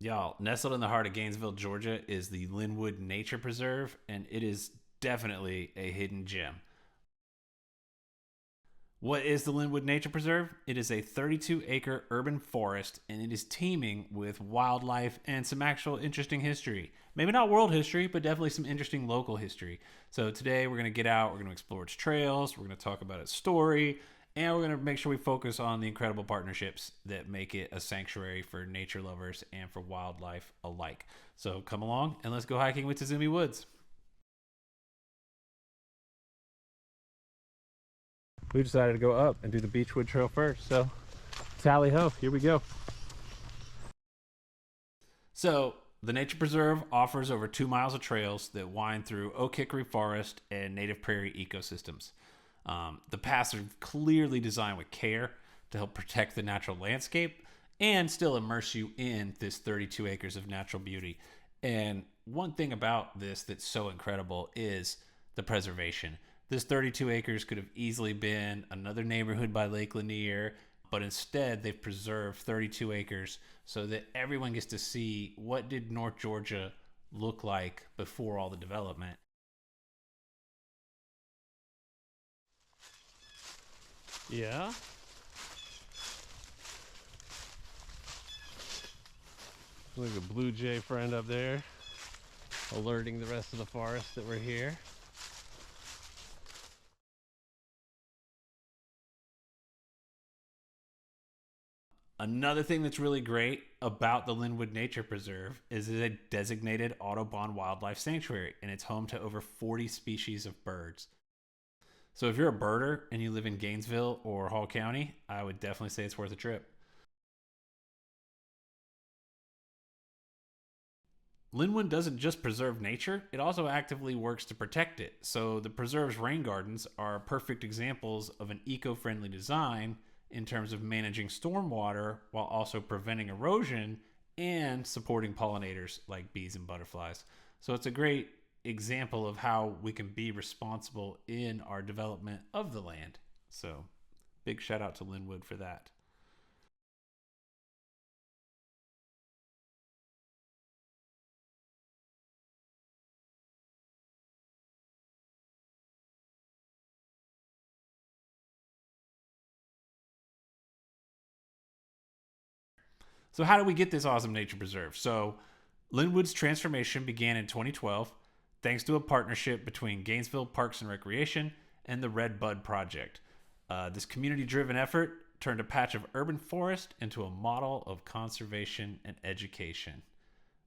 Y'all, nestled in the heart of Gainesville, Georgia is the Linwood Nature Preserve, and it is definitely a hidden gem. What is the Linwood Nature Preserve? It is a 32-acre urban forest, and it is teeming with wildlife and some actual interesting history. Maybe not world history, but definitely some interesting local history. So today we're going to get out, we're going to explore its trails, we're going to talk about its story, and we're going to make sure we focus on the incredible partnerships that make it a sanctuary for nature lovers and for wildlife alike. So come along and let's go hiking with Tazumi Woods. We decided to go up and do the Beechwood Trail first, so tally ho, here we go. So, the Nature Preserve offers over 2 miles of trails that wind through oak hickory forest and native prairie ecosystems. The paths are clearly designed with care to help protect the natural landscape and still immerse you in this 32 acres of natural beauty. And one thing about this that's so incredible is the preservation. This 32 acres could have easily been another neighborhood by Lake Lanier, but instead they've preserved 32 acres so that everyone gets to see what did North Georgia look like before all the development. Yeah. Look at a blue jay friend up there, alerting the rest of the forest that we're here. Another thing that's really great about the Linwood Nature Preserve is it's a designated Audubon Wildlife Sanctuary, and it's home to over 40 species of birds. So if you're a birder and you live in Gainesville or Hall County, I would definitely say it's worth a trip. Linwood doesn't just preserve nature, it also actively works to protect it. So the preserve's rain gardens are perfect examples of an eco-friendly design in terms of managing stormwater while also preventing erosion and supporting pollinators like bees and butterflies. So it's a great example of how we can be responsible in our development of the land. So big shout out to Linwood for that. So how do we get this awesome nature preserve? So Linwood's transformation began in 2012 thanks to a partnership between Gainesville Parks and Recreation and the Redbud Project. This community driven effort turned a patch of urban forest into a model of conservation and education,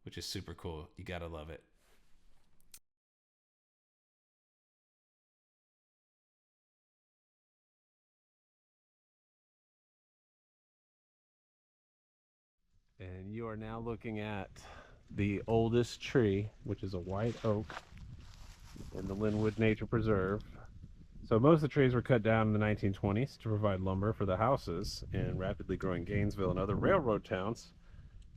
which is super cool. You gotta love it. And you are now looking at the oldest tree, which is a white oak in the Linwood Nature Preserve. So most of the trees were cut down in the 1920s to provide lumber for the houses in rapidly growing Gainesville and other railroad towns.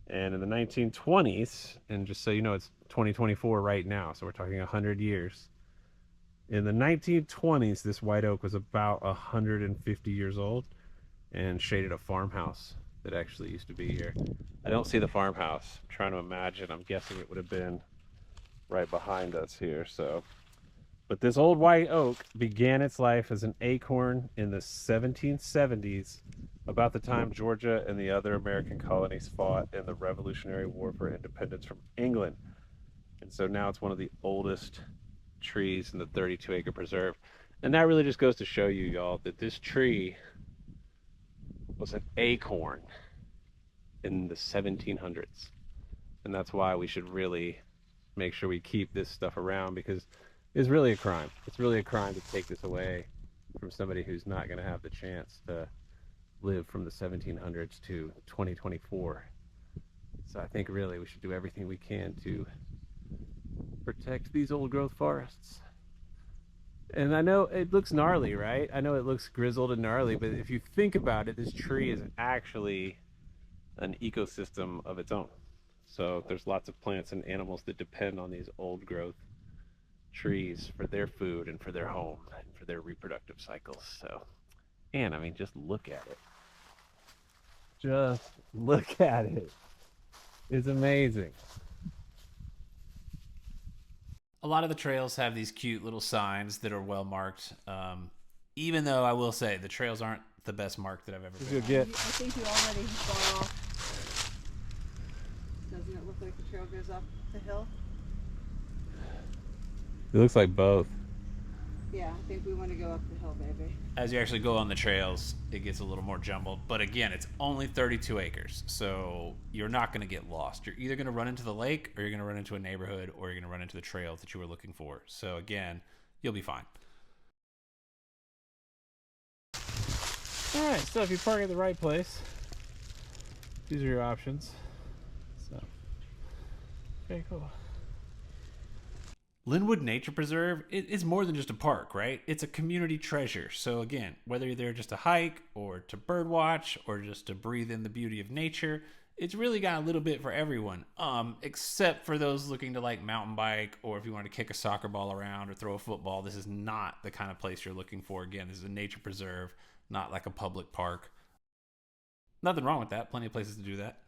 And in the 1920s, and just so you know, it's 2024 right now, so we're talking 100 years. In the 1920s, this white oak was about 150 years old and shaded a farmhouse that actually used to be here. I don't see the farmhouse. I'm trying to imagine. I'm guessing it would have been right behind us here. So, but this old white oak began its life as an acorn in the 1770s, about the time Georgia and the other American colonies fought in the Revolutionary War for independence from England. And so now it's one of the oldest trees in the 32-acre preserve. And that really just goes to show you, y'all, that this tree was an acorn in the 1700s. And that's why we should really make sure we keep this stuff around, because it's really a crime. It's really a crime to take this away from somebody who's not going to have the chance to live from the 1700s to 2024. So I think really we should do everything we can to protect these old growth forests. And I know it looks gnarly, right? I know it looks grizzled and gnarly, but if you think about it, this tree is actually an ecosystem of its own. So there's lots of plants and animals that depend on these old growth trees for their food and for their home and for their reproductive cycles. So, and I mean, just look at it. Just look at it. is amazing. A lot of the trails have these cute little signs that are well marked. Even though I will say the trails aren't the best marked that I've ever been You'll on. get. I think you already gone off. Doesn't it look like the trail goes up the hill? It looks like both. Yeah, I think we want to go up the hill, baby. As you actually go on the trails, it gets a little more jumbled. But again, it's only 32 acres, so you're not going to get lost. You're either going to run into the lake, or you're going to run into a neighborhood, or you're going to run into the trails that you were looking for. So again, you'll be fine. All right, so if you park at the right place, these are your options. So, very cool. Linwood Nature Preserve is more than just a park, right? It's a community treasure. So again, whether you're there just to hike or to birdwatch or just to breathe in the beauty of nature, it's really got a little bit for everyone. Except for those looking to like mountain bike, or if you want to kick a soccer ball around or throw a football. This is not the kind of place you're looking for. Again, this is a nature preserve, not like a public park. Nothing wrong with that. Plenty of places to do that.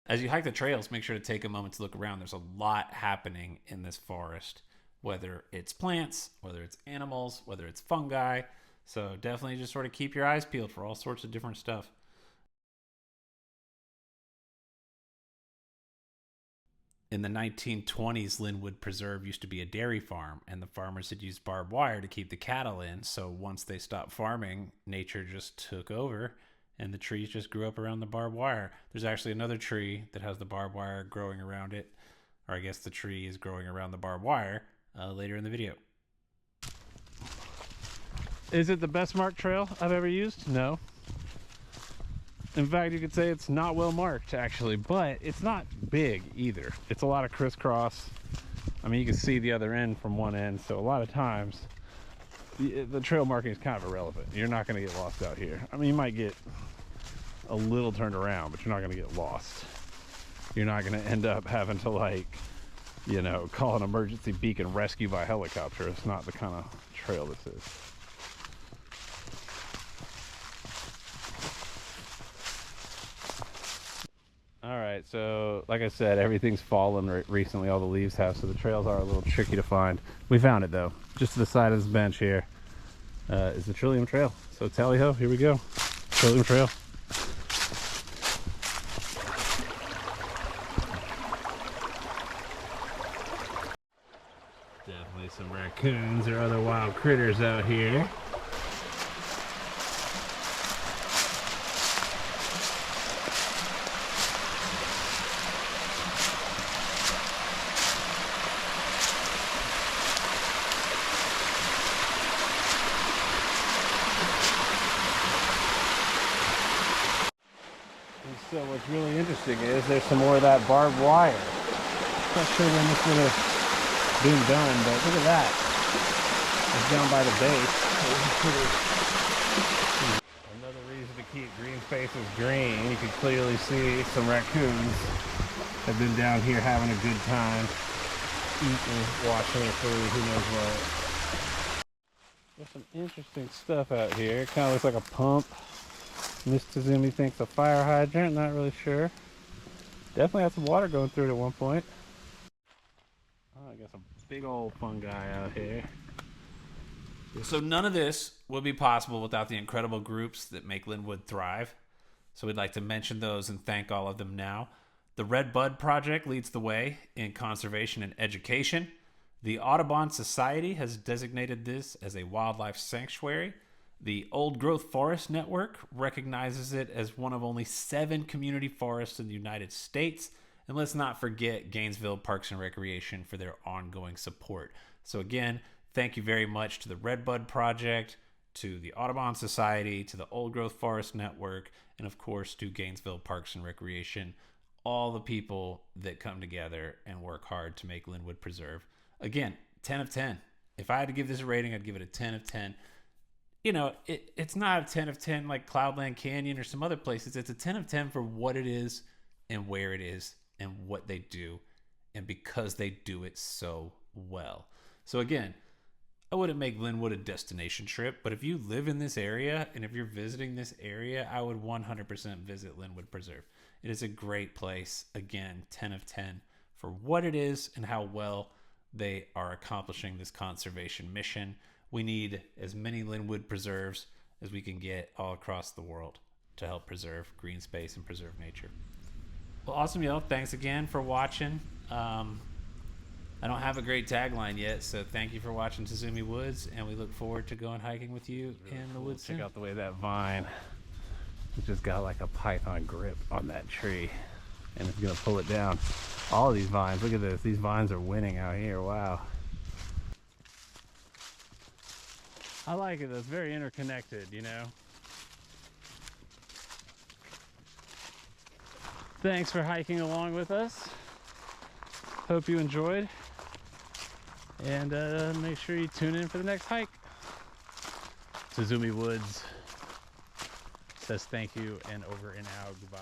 As you hike the trails, make sure to take a moment to look around. There's a lot happening in this forest, whether it's plants, whether it's animals, whether it's fungi. So definitely just sort of keep your eyes peeled for all sorts of different stuff. In the 1920s, Linwood Preserve used to be a dairy farm, and the farmers had used barbed wire to keep the cattle in. So once they stopped farming, nature just took over, and the trees just grew up around the barbed wire. There's actually another tree that has the barbed wire growing around it, or I guess the tree is growing around the barbed wire later in the video. Is it the best marked trail I've ever used? No. In fact, you could say it's not well marked, actually, but it's not big either. It's a lot of crisscross. I mean, you can see the other end from one end, so a lot of times the trail marking is kind of irrelevant. You're not going to get lost out here. I mean, you might get a little turned around, but you're not going to get lost. You're not going to end up having to, like, you know, call an emergency beacon rescue by helicopter. It's not the kind of trail this is. All right, so like I said, everything's fallen recently. All the leaves have, so the trails are a little tricky to find. We found it though. Just to the side of this bench here is the Trillium Trail. So tally ho, here we go. Trillium Trail. Definitely some raccoons or other wild critters out here. So what's really interesting is there's some more of that barbed wire. Not sure when this would have been done, but look at that. It's down by the base. Another reason to keep green spaces green. You can clearly see some raccoons have been down here having a good time, eating, washing their food, who knows what. There's some interesting stuff out here. It kind of looks like a pump. Mr. Zumi thinks a fire hydrant, not really sure. Definitely had some water going through it at one point. Oh, I got some big old fungi out here. So none of this would be possible without the incredible groups that make Linwood thrive. So we'd like to mention those and thank all of them now. The Redbud Project leads the way in conservation and education. The Audubon Society has designated this as a wildlife sanctuary. The Old Growth Forest Network recognizes it as one of only 7 community forests in the United States. And let's not forget Gainesville Parks and Recreation for their ongoing support. So again, thank you very much to the Redbud Project, to the Audubon Society, to the Old Growth Forest Network, and of course to Gainesville Parks and Recreation. All the people that come together and work hard to make Linwood Preserve. Again, 10 of 10. If I had to give this a rating, I'd give it a 10 of 10. You know, it's not a 10 of 10 like Cloudland Canyon or some other places. It's a 10 of 10 for what it is and where it is and what they do, and because they do it so well. So again, I wouldn't make Linwood a destination trip, but if you live in this area and if you're visiting this area, I would 100% visit Linwood Preserve. It is a great place. Again, 10 of 10 for what it is and how well they are accomplishing this conservation mission. We need as many Linwood preserves as we can get all across the world to help preserve green space and preserve nature. Well, awesome, y'all. Thanks again for watching. I don't have a great tagline yet, so thank you for watching Tazumi Woods, and we look forward to going hiking with you in the woods soon. Check out the way that vine, it just got like a python grip on that tree, and it's gonna pull it down. All of these vines, look at this, these vines are winning out here, wow. I like it, it's very interconnected, you know. Thanks for hiking along with us. Hope you enjoyed. And make sure you tune in for the next hike. Tazumi Woods says thank you and over and out. Goodbye.